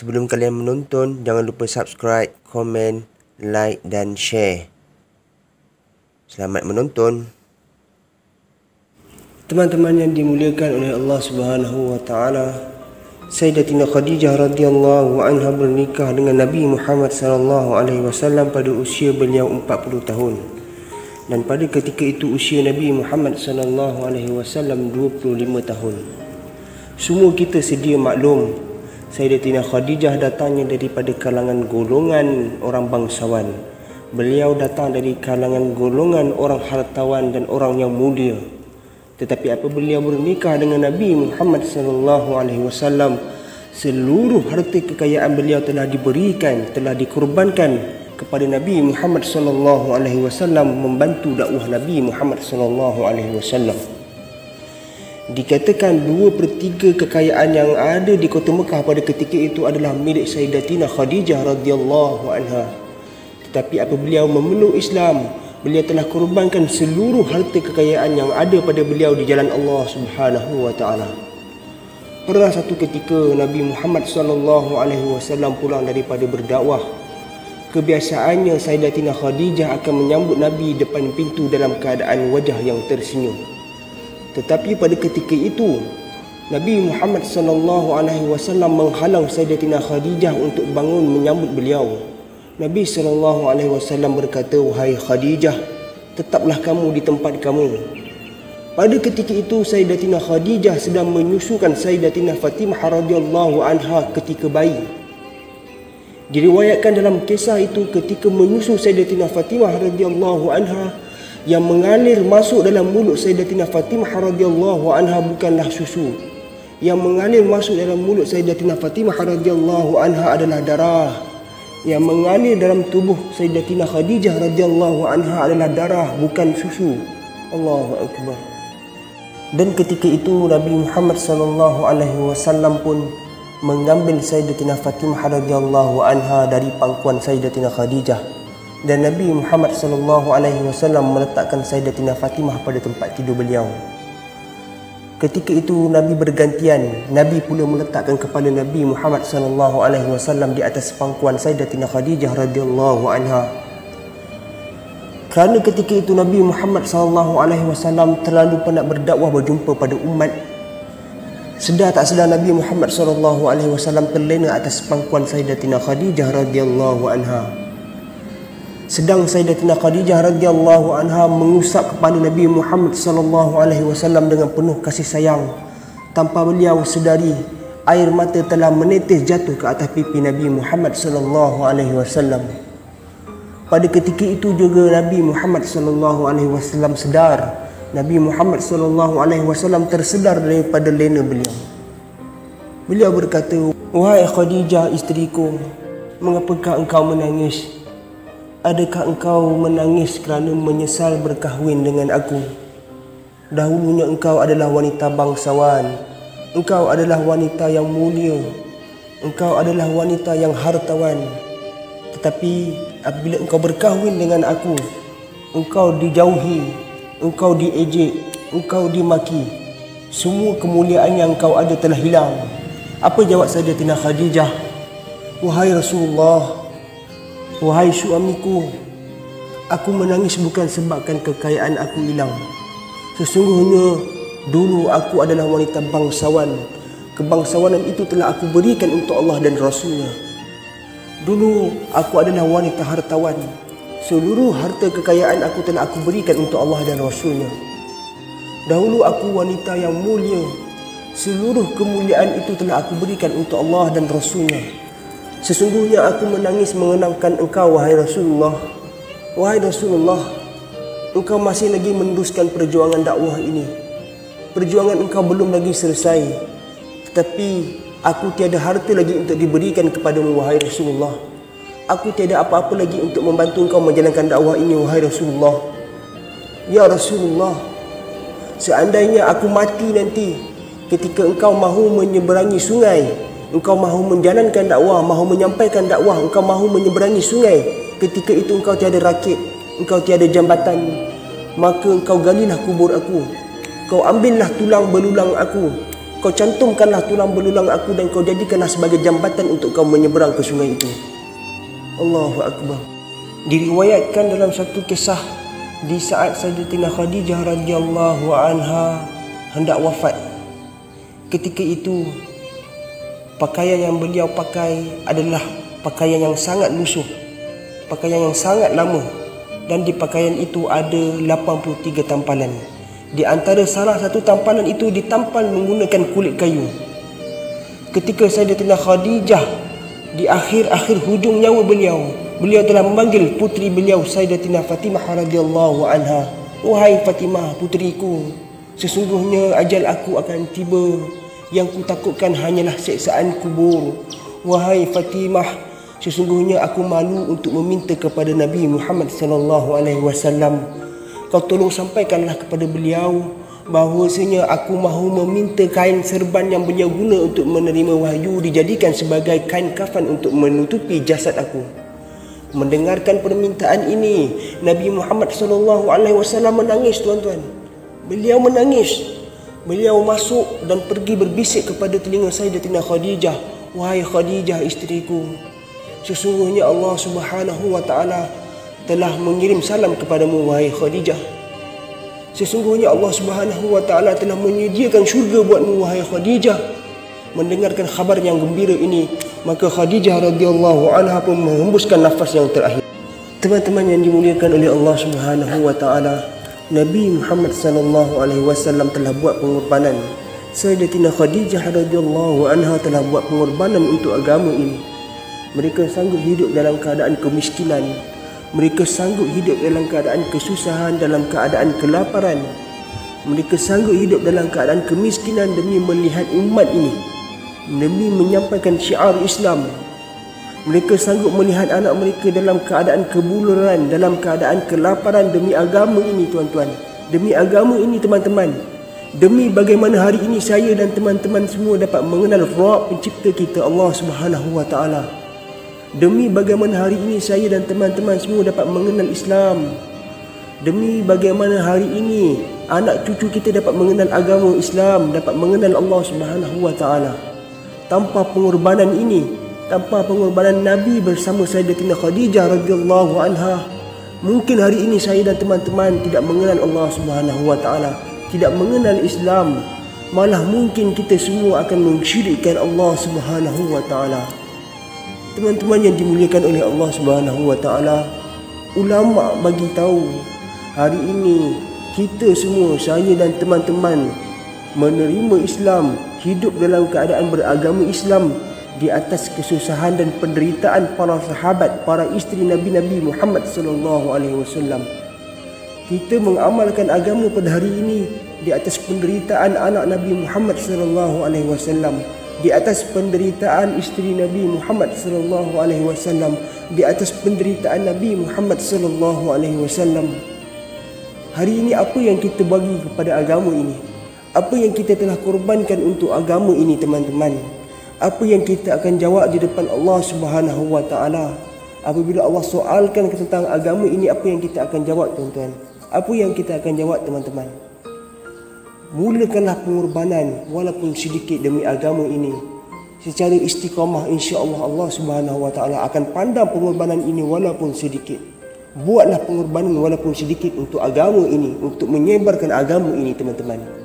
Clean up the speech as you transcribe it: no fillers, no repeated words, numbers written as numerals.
Sebelum kalian menonton, jangan lupa subscribe, komen, like dan share. Selamat menonton. Teman-teman yang dimuliakan oleh Allah Subhanahu wa taala, Sayyidatina Khadijah radhiyallahu anha bernikah dengan Nabi Muhammad sallallahu alaihi wasallam pada usia beliau 40 tahun. Dan pada ketika itu usia Nabi Muhammad sallallahu alaihi wasallam 25 tahun. Semua kita sedia maklum, Sayyidatina Khadijah datangnya daripada kalangan golongan orang bangsawan. Beliau datang dari kalangan golongan orang hartawan dan orang yang mulia. Tetapi apabila beliau bernikah dengan Nabi Muhammad sallallahu alaihi wasallam, seluruh harta kekayaan beliau telah diberikan, telah dikorbankan kepada Nabi Muhammad sallallahu alaihi wasallam, membantu dakwah Nabi Muhammad sallallahu alaihi wasallam. Dikatakan 2/3 kekayaan yang ada di kota Mekah pada ketika itu adalah milik Sayyidatina Khadijah radhiyallahu anha. Tetapi apabila beliau memeluk Islam, beliau telah korbankan seluruh harta kekayaan yang ada pada beliau di jalan Allah Subhanahu wa taala. Pernah satu ketika Nabi Muhammad sallallahu alaihi wasallam pulang daripada berdakwah. Kebiasaannya Sayyidatina Khadijah akan menyambut Nabi depan pintu dalam keadaan wajah yang tersenyum. Tetapi pada ketika itu Nabi Muhammad sallallahu alaihi wasallam menghalang Sayyidatina Khadijah untuk bangun menyambut beliau. Nabi sallallahu alaihi wasallam berkata, "Wahai Khadijah, tetaplah kamu di tempat kamu." Pada ketika itu Sayyidatina Khadijah sedang menyusukan Sayyidatina Fatimah radhiyallahu anha ketika bayi. Diriwayatkan dalam kisah itu ketika menyusu Sayyidatina Fatimah radhiyallahu anha, yang mengalir masuk dalam mulut Sayyidatina Fatimah radhiyallahu anha bukanlah susu. Yang mengalir masuk dalam mulut Sayyidatina Fatimah radhiyallahu anha adalah darah. Yang mengalir dalam tubuh Sayyidatina Khadijah radhiyallahu anha adalah darah, bukan susu. Allahu akbar. Dan ketika itu Nabi Muhammad sallallahu alaihi wasallam pun mengambil Sayyidatina Fatimah radhiyallahu anha dari pangkuan Sayyidatina Khadijah. Dan Nabi Muhammad sallallahu alaihi wasallam meletakkan Sayyidatina Fatimah pada tempat tidur beliau. Ketika itu Nabi bergantian, Nabi pula meletakkan kepala Nabi Muhammad sallallahu alaihi wasallam di atas pangkuan Sayyidatina Khadijah radhiyallahu anha. Kerana ketika itu Nabi Muhammad sallallahu alaihi wasallam terlalu penat berdakwah berjumpa pada umat. Sedar tak sedar Nabi Muhammad sallallahu alaihi wasallam terlena atas pangkuan Sayyidatina Khadijah radhiyallahu anha. Sedang Sayyidatina Khadijah radhiyallahu anha mengusap kepala Nabi Muhammad sallallahu alaihi wasallam dengan penuh kasih sayang. Tanpa beliau sedari, air mata telah menetes jatuh ke atas pipi Nabi Muhammad sallallahu alaihi wasallam. Pada ketika itu juga Nabi Muhammad sallallahu alaihi wasallam sedar. Nabi Muhammad sallallahu alaihi wasallam tersedar daripada lena beliau. Beliau berkata, "Wahai Khadijah isteriku, mengapakah engkau menangis? Adakah engkau menangis kerana menyesal berkahwin dengan aku? Dahulunya engkau adalah wanita bangsawan. Engkau adalah wanita yang mulia. Engkau adalah wanita yang hartawan. Tetapi apabila engkau berkahwin dengan aku, engkau dijauhi, engkau diejek, engkau dimaki. Semua kemuliaan yang engkau ada telah hilang." Apa jawab Sayyidatina Khadijah? "Wahai Rasulullah, wahai suamiku, aku menangis bukan sebabkan kekayaan aku hilang. Sesungguhnya dulu aku adalah wanita bangsawan. Kebangsawanan itu telah aku berikan untuk Allah dan Rasulnya. Dulu aku adalah wanita hartawan. Seluruh harta kekayaan aku telah aku berikan untuk Allah dan Rasulnya. Dahulu aku wanita yang mulia. Seluruh kemuliaan itu telah aku berikan untuk Allah dan Rasulnya. Sesungguhnya aku menangis mengenangkan engkau, wahai Rasulullah. Wahai Rasulullah, engkau masih lagi meneruskan perjuangan dakwah ini. Perjuangan engkau belum lagi selesai. Tetapi aku tiada harta lagi untuk diberikan kepadamu, wahai Rasulullah. Aku tiada apa-apa lagi untuk membantu engkau menjalankan dakwah ini, wahai Rasulullah. Ya Rasulullah, seandainya aku mati nanti ketika engkau mahu menyeberangi sungai, engkau mahu menjalankan dakwah, mahu menyampaikan dakwah, engkau mahu menyeberangi sungai, ketika itu engkau tiada rakit, engkau tiada jambatan, maka engkau galilah kubur aku. Kau ambillah tulang belulang aku, Kau cantumkanlah tulang belulang aku dan kau jadikanlah sebagai jambatan untuk kau menyeberang ke sungai itu. Allahu Akbar. Diriwayatkan dalam satu kisah, di saat Sayyidatina Khadijah radhiyallahu anha hendak wafat, ketika itu pakaian yang beliau pakai adalah pakaian yang sangat lusuh, pakaian yang sangat lama, dan di pakaian itu ada 83 tampalan. Di antara salah satu tampalan itu ditampal menggunakan kulit kayu. Ketika Sayyidatina Khadijah di akhir-akhir hujung nyawa beliau telah memanggil puteri beliau Sayyidatina Fatimah radhiyallahu anha. Wahai Fatimah, puteriku, sesungguhnya ajal aku akan tiba. Yang ku takutkan hanyalah siksaan kubur. Wahai Fatimah, sesungguhnya aku malu untuk meminta kepada Nabi Muhammad sallallahu alaihi wasallam. Kau tolong sampaikanlah kepada beliau bahawasanya aku mahu meminta kain serban yang beliau guna untuk menerima wahyu dijadikan sebagai kain kafan untuk menutupi jasad aku. Mendengarkan permintaan ini, Nabi Muhammad SAW menangis, tuan-tuan. Beliau menangis. Beliau masuk dan pergi berbisik kepada telinga Sayyidatina Khadijah. Wahai Khadijah, isteriku, sesungguhnya Allah Subhanahu wa ta'ala telah mengirim salam kepadamu, wahai Khadijah. Sesungguhnya Allah Subhanahu wa ta'ala telah menyediakan syurga buatmu, wahai Khadijah. Mendengarkan khabar yang gembira ini, maka Khadijah radhiyallahu anha pun menghembuskan nafas yang terakhir. Teman-teman yang dimuliakan oleh Allah Subhanahu wa ta'ala, Nabi Muhammad sallallahu alaihi wasallam telah buat pengorbanan. Sayyidatina Khadijah radhiyallahu anha telah buat pengorbanan untuk agama ini. Mereka sanggup hidup dalam keadaan kemiskinan. Mereka sanggup hidup dalam keadaan kesusahan, dalam keadaan kelaparan. Mereka sanggup hidup dalam keadaan kemiskinan demi melihat umat ini, demi menyampaikan syiar Islam. Mereka sanggup melihat anak mereka dalam keadaan kebuluran, dalam keadaan kelaparan demi agama ini, tuan-tuan. Demi agama ini, teman-teman. Demi bagaimana hari ini saya dan teman-teman semua dapat mengenal Rabb pencipta kita, Allah Subhanahu wa ta'ala. Demi bagaimana hari ini saya dan teman-teman semua dapat mengenal Islam. Demi bagaimana hari ini anak cucu kita dapat mengenal agama Islam, dapat mengenal Allah Subhanahu wa ta'ala. Tanpa pengorbanan ini, tanpa pengorbanan Nabi bersama Sayyidatina Khadijah radhiyallahu anha, mungkin hari ini saya dan teman-teman tidak mengenal Allah Subhanahu wa ta'ala, tidak mengenal Islam. Malah mungkin kita semua akan mensyirikkan Allah Subhanahu wa ta'ala. Teman-teman yang dimuliakan oleh Allah Subhanahu wa ta'ala, ulama bagi tahu hari ini kita semua, saya dan teman-teman, menerima Islam, hidup dalam keadaan beragama Islam di atas kesusahan dan penderitaan para sahabat, para isteri Nabi Muhammad sallallahu alaihi wasallam. Kita mengamalkan agama pada hari ini di atas penderitaan anak Nabi Muhammad sallallahu alaihi wasallam, di atas penderitaan isteri Nabi Muhammad sallallahu alaihi wasallam, di atas penderitaan Nabi Muhammad sallallahu alaihi wasallam. Hari ini apa yang kita bagi kepada agama ini? Apa yang kita telah korbankan untuk agama ini, teman-teman? Apa yang kita akan jawab di depan Allah Subhanahu wa ta'ala? Apabila Allah soalkan tentang agama ini, apa yang kita akan jawab, tuan-tuan? Apa yang kita akan jawab, teman-teman? Mulakanlah pengorbanan walaupun sedikit demi agama ini. Secara istiqamah, insya-Allah Allah Subhanahu wa ta'ala akan pandang pengorbanan ini walaupun sedikit. Buatlah pengorbanan walaupun sedikit untuk agama ini, untuk menyebarkan agama ini, teman-teman.